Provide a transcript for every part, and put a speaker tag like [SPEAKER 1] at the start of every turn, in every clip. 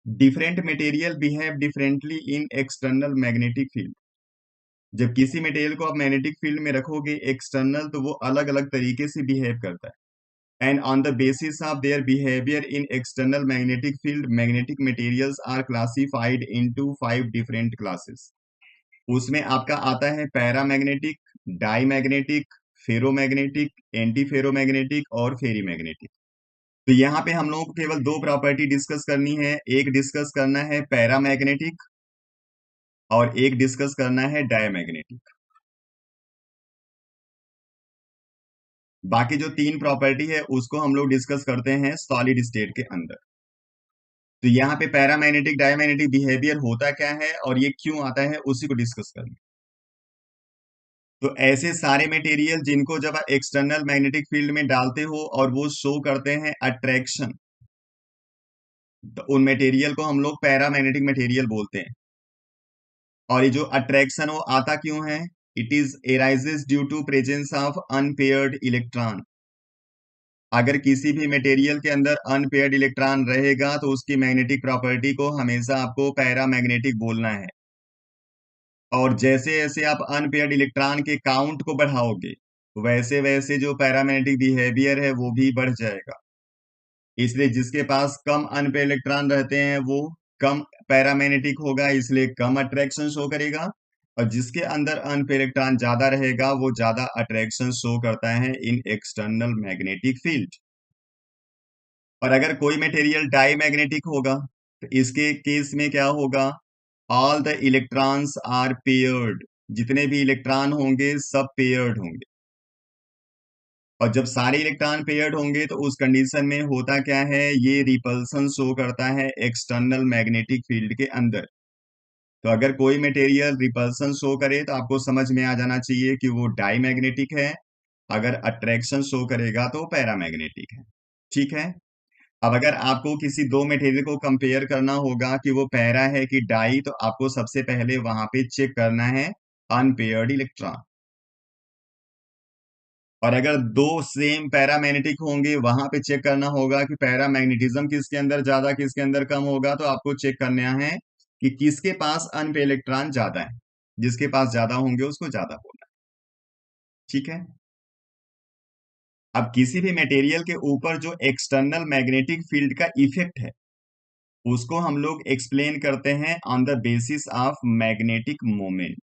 [SPEAKER 1] Different material behave differently in external magnetic field. जब किसी material को आप मैग्नेटिक फील्ड में रखोगे एक्सटर्नल, तो वो अलग अलग तरीके से बिहेव करता है। And on the basis of their behaviour in external magnetic field, magnetic materials are classified into 5 different classes. उसमें आपका आता है paramagnetic, diamagnetic, ferromagnetic, antiferromagnetic और फेरीमैग्नेटिक। तो यहाँ पे हम लोगों को केवल दो प्रॉपर्टी डिस्कस करनी है। एक डिस्कस करना है पैरामैग्नेटिक और एक डिस्कस करना है डायमैग्नेटिक। बाकी जो तीन प्रॉपर्टी है उसको हम लोग डिस्कस करते हैं सॉलिड स्टेट के अंदर। तो यहाँ पे पैरामैग्नेटिक डायमैग्नेटिक बिहेवियर होता क्या है और ये क्यों आता है, उसी को डिस्कस करना। तो ऐसे सारे मटेरियल जिनको जब आप एक्सटर्नल मैग्नेटिक फील्ड में डालते हो और वो शो करते हैं अट्रैक्शन, तो उन मटेरियल को हम लोग पैरामैग्नेटिक मटेरियल बोलते हैं। और ये जो अट्रैक्शन वो आता क्यों है? It is arises due to presence of unpaired electron. अगर किसी भी मटेरियल के अंदर अनपेयर्ड इलेक्ट्रॉन रहेगा तो उसकी मैग्नेटिक प्रॉपर्टी को हमेशा आपको पैरामैग्नेटिक बोलना है। और जैसे जैसे आप अनपेयर्ड इलेक्ट्रॉन के काउंट को बढ़ाओगे, वैसे वैसे जो पैरामैग्नेटिक बिहेवियर है वो भी बढ़ जाएगा। इसलिए जिसके पास कम अनपेयर्ड इलेक्ट्रॉन रहते हैं वो कम पैरामैग्नेटिक होगा, इसलिए कम अट्रैक्शन शो करेगा। और जिसके अंदर अनपेयर्ड इलेक्ट्रॉन ज्यादा रहेगा वो ज्यादा अट्रैक्शन शो करता है इन एक्सटर्नल मैग्नेटिक फील्ड। और अगर कोई मटेरियल डाईमैग्नेटिक होगा तो इसके केस में क्या होगा? All the electrons are paired. जितने भी इलेक्ट्रॉन होंगे सब पेयर्ड होंगे। और जब सारे इलेक्ट्रॉन पेयर्ड होंगे तो उस कंडीशन में होता क्या है, ये रिपल्सन शो करता है एक्सटर्नल मैग्नेटिक फील्ड के अंदर। तो अगर कोई मटेरियल रिपल्सन शो करे तो आपको समझ में आ जाना चाहिए कि वो डाईमैग्नेटिक है। अगर अट्रैक्शन शो करेगा तो पैरामैग्नेटिक है। ठीक है। अब अगर आपको किसी दो मटेरियल को कंपेयर करना होगा कि वो पैरा है कि डाई, तो आपको सबसे पहले वहां पे चेक करना है अनपेयर्ड इलेक्ट्रॉन। और अगर दो सेम पैरामैग्नेटिक होंगे वहां पे चेक करना होगा कि पैरामैग्नेटिज्म किसके अंदर ज्यादा किसके अंदर कम होगा। तो आपको चेक करना है कि किसके पास अनपेयर्ड इलेक्ट्रॉन ज्यादा है। जिसके पास ज्यादा होंगे उसको ज्यादा बोलना है। ठीक है। अब किसी भी मटेरियल के ऊपर जो एक्सटर्नल मैग्नेटिक फील्ड का इफेक्ट है उसको हम लोग एक्सप्लेन करते हैं on the basis of magnetic moment.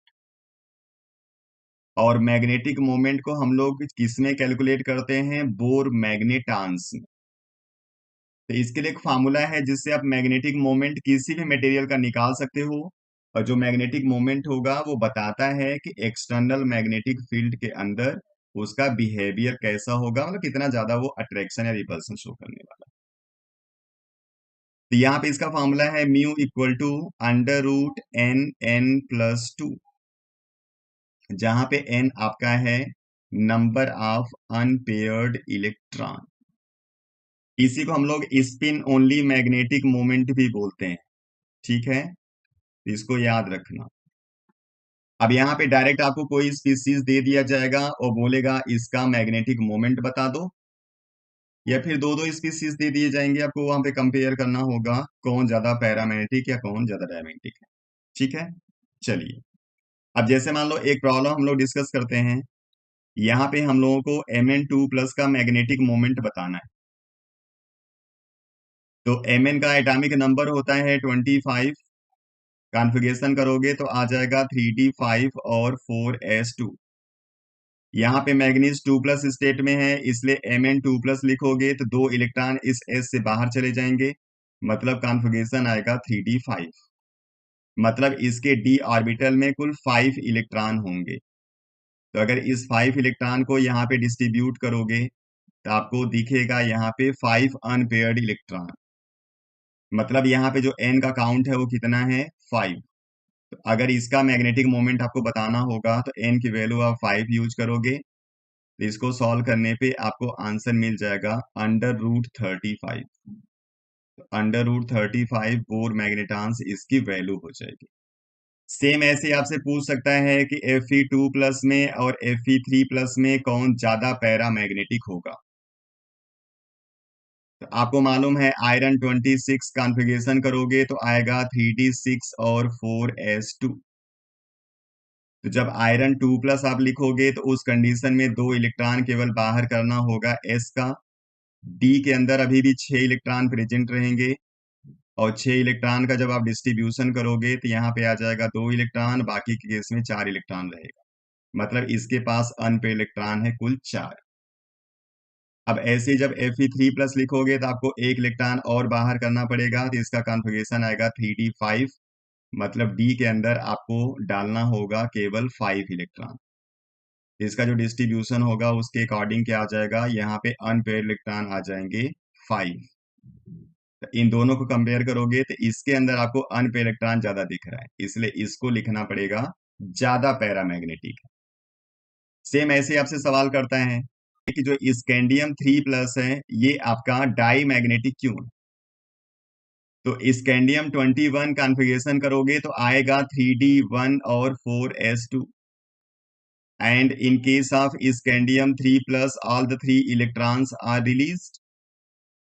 [SPEAKER 1] और मैग्नेटिक मोमेंट को हम लोग किसमें कैलकुलेट करते हैं? बोर मैग्नेटांस में। तो इसके लिए एक फार्मूला है जिससे आप मैग्नेटिक मोमेंट किसी भी मटेरियल का निकाल सकते हो। और जो मैग्नेटिक मोमेंट होगा वो बताता है कि एक्सटर्नल मैग्नेटिक फील्ड के अंदर उसका बिहेवियर कैसा होगा, मतलब कितना ज्यादा वो अट्रैक्शन या रिपल्सन शो करने वाला। तो यहाँ पे इसका फॉर्मूला है mu equal to under root n n plus two, जहां पे एन आपका है नंबर ऑफ अनपेयर्ड इलेक्ट्रॉन। इसी को हम लोग स्पिन ओनली मैग्नेटिक मोमेंट भी बोलते हैं। ठीक है, इसको याद रखना। अब यहाँ पे डायरेक्ट आपको कोई स्पीसीज दे दिया जाएगा और बोलेगा इसका मैग्नेटिक मोमेंट बता दो, या फिर दो दो स्पीसीज दे दिए जाएंगे, आपको वहां पे कंपेयर करना होगा कौन ज्यादा पैरामैग्नेटिक या कौन ज्यादा डायमैग्नेटिक है। ठीक है, चलिए। अब जैसे मान लो एक प्रॉब्लम हम लोग डिस्कस करते हैं। यहाँ पे हम लोगों को Mn2+ का मैग्नेटिक मोमेंट बताना है। तो Mn का एटॉमिक नंबर होता है 25। कॉन्फ़िगरेशन करोगे तो आ जाएगा 3d5 और 4s2। यहाँ पे मैग्नीज 2+ स्टेट में है, इसलिए Mn2+ लिखोगे तो दो इलेक्ट्रॉन इस s से बाहर चले जाएंगे, मतलब कॉन्फ़िगरेशन आएगा 3d5। मतलब इसके d ऑर्बिटल में कुल 5 इलेक्ट्रॉन होंगे। तो अगर इस 5 इलेक्ट्रॉन को यहाँ पे डिस्ट्रीब्यूट करोगे तो आपको दिखेगा यहाँ पे 5 अनपेयर्ड इलेक्ट्रॉन। मतलब यहाँ पे जो n का काउंट है वो कितना है? 5। तो अगर इसका मैग्नेटिक मोमेंट आपको बताना होगा तो n की वैल्यू आप 5 यूज करोगे। तो इसको सॉल्व करने पे आपको आंसर मिल जाएगा √35। तो √35 बोर मैग्नेटांस इसकी वैल्यू हो जाएगी। सेम ऐसे आपसे पूछ सकता है कि Fe2+ में और Fe3+ में कौन ज्यादा पैरामैग्नेटिक होगा। तो आपको मालूम है आयरन 26 कॉन्फ़िगरेशन करोगे तो आएगा 3d6 और 4s2। तो जब आयरन 2 प्लस आप लिखोगे तो उस कंडीशन में 2 इलेक्ट्रॉन केवल बाहर करना होगा s का। d के अंदर अभी भी 6 इलेक्ट्रॉन प्रेजेंट रहेंगे, और 6 इलेक्ट्रॉन का जब आप डिस्ट्रीब्यूशन करोगे तो यहाँ पे आ जाएगा 2 इलेक्ट्रॉन, बाकी के केस में 4 इलेक्ट्रॉन रहेगा। मतलब इसके पास अनपेड इलेक्ट्रॉन है कुल 4। अब ऐसे जब Fe3 प्लस लिखोगे तो आपको एक इलेक्ट्रॉन और बाहर करना पड़ेगा, तो इसका कॉन्फ़िगरेशन आएगा 3d5। मतलब d के अंदर आपको डालना होगा केवल 5 इलेक्ट्रॉन। इसका जो डिस्ट्रीब्यूशन होगा उसके अकॉर्डिंग क्या आ जाएगा, यहाँ पे अनपेड इलेक्ट्रॉन आ जाएंगे 5। तो इन दोनों को कंपेयर करोगे तो इसके अंदर आपको अनपेड इलेक्ट्रॉन ज्यादा दिख रहा है, इसलिए इसको लिखना पड़ेगा ज्यादा पैरामैग्नेटिक। सेम ऐसे आपसे सवाल करता है कि जो स्कैंडियम 3 प्लस है ये आपका डाई मैग्नेटिक क्यों है। तो स्कैंडियम 21 कॉन्फ़िगरेशन करोगे तो आएगा 3d1 और 4s2। And in case of scandium 3 plus all the 3 electrons are released,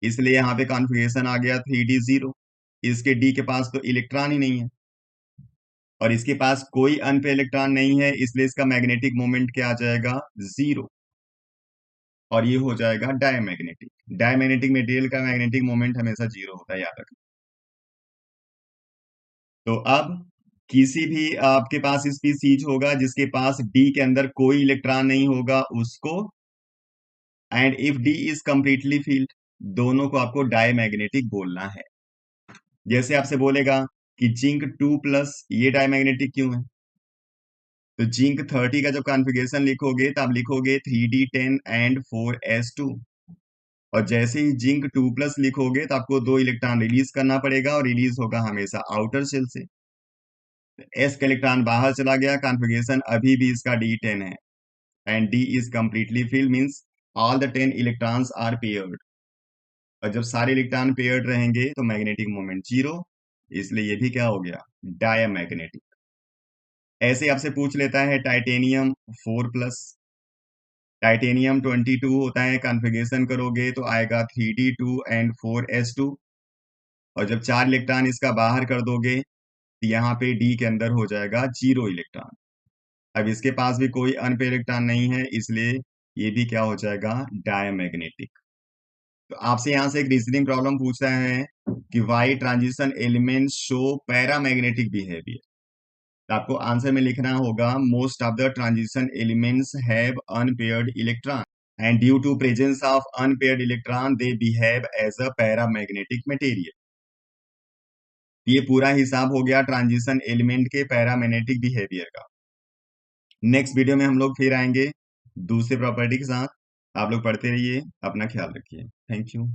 [SPEAKER 1] इसलिए यहाँ पे कॉन्फ़िगरेशन आ गया 3d0। इसके d के पास तो इलेक्ट्रॉन ही नहीं है, और इसके पास कोई अनपेड इलेक्ट्रॉन नहीं है, इसलिए इसका मैग्नेटिक मोमेंट क्या आ जाएगा, 0। और ये हो जाएगा डायमैग्नेटिक। डायमैग्नेटिक मटेरियल का मैग्नेटिक मोमेंट हमेशा 0 होता है, याद रखना। तो अब किसी भी आपके पास स्पीसीज होगा जिसके पास डी के अंदर कोई इलेक्ट्रॉन नहीं होगा उसको, and if D is completely field, दोनों को आपको डायमैग्नेटिक बोलना है। जैसे आपसे बोलेगा कि जिंक 2 प्लस ये डायमैग्नेटिक क्यों है, तो जिंक 30 का जब कॉन्फ़िगरेशन लिखोगे तो आप लिखोगे 3d10 एंड 4s2। और जैसे ही जिंक 2 प्लस लिखोगे तो आपको 2 इलेक्ट्रॉन रिलीज करना पड़ेगा, और रिलीज होगा हमेशा आउटर शेल से। एस का इलेक्ट्रॉन बाहर चला गया, कॉन्फ़िगरेशन अभी भी इसका d10 है, and d is completely filled, means all the 10 electrons are paired. और जब सारे इलेक्ट्रॉन पेयर्ड रहेंगे तो मैग्नेटिक मोमेंट 0, इसलिए ये भी क्या हो गया, डायमैग्नेटिक। ऐसे आपसे पूछ लेता है टाइटेनियम 4 प्लस। टाइटेनियम 22 होता है, कॉन्फ़िगरेशन करोगे तो आएगा 3d2 एंड 4s2। और जब 4 इलेक्ट्रॉन इसका बाहर कर दोगे तो यहाँ पे डी के अंदर हो जाएगा 0 इलेक्ट्रॉन। अब इसके पास भी कोई अनपेड इलेक्ट्रॉन नहीं है, इसलिए ये भी क्या हो जाएगा, डायमैग्नेटिक। तो आपसे यहाँ से एक रीजनिंग प्रॉब्लम पूछता है कि why transition elements show paramagnetic behaviour. तो आपको आंसर में लिखना होगा most of the transition elements have unpaired electron, and due to presence of unpaired electron they behave as a paramagnetic material. ये पूरा हिसाब हो गया ट्रांजिशन एलिमेंट के पैरामैग्नेटिक बिहेवियर का। नेक्स्ट वीडियो में हम लोग फिर आएंगे दूसरे प्रॉपर्टी के साथ। आप लोग पढ़ते रहिए, अपना ख्याल रखिए। Thank you.